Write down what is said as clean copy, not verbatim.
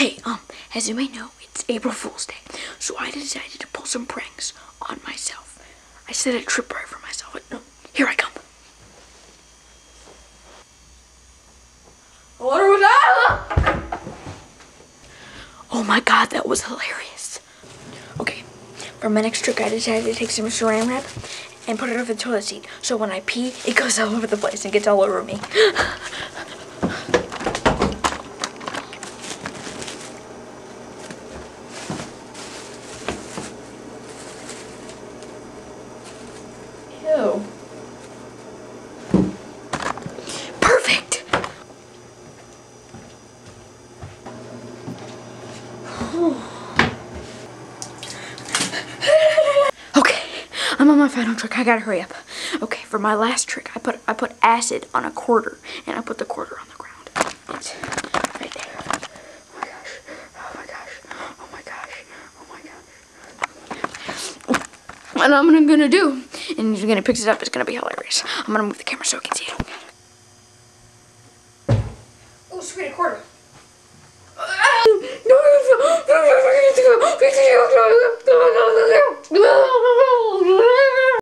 Hey, as you may know, it's April Fool's Day, so I decided to pull some pranks on myself. I set a tripwire for myself. No, here I come. What was that? Oh my god, that was hilarious. Okay, for my next trick, I decided to take some saran wrap and put it over the toilet seat, so when I pee, it goes all over the place and gets all over me. Ew. Perfect! Okay, I'm on my final trick. I gotta hurry up. Okay, for my last trick, I put acid on a quarter, and I put the quarter on the ground. It's right there. Oh my gosh. Oh my gosh. Oh my gosh. Oh my gosh. What I'm gonna do, and you're gonna pick it up, it's gonna be hilarious. I'm gonna move the camera so you can see it. Oh, sweet, a quarter.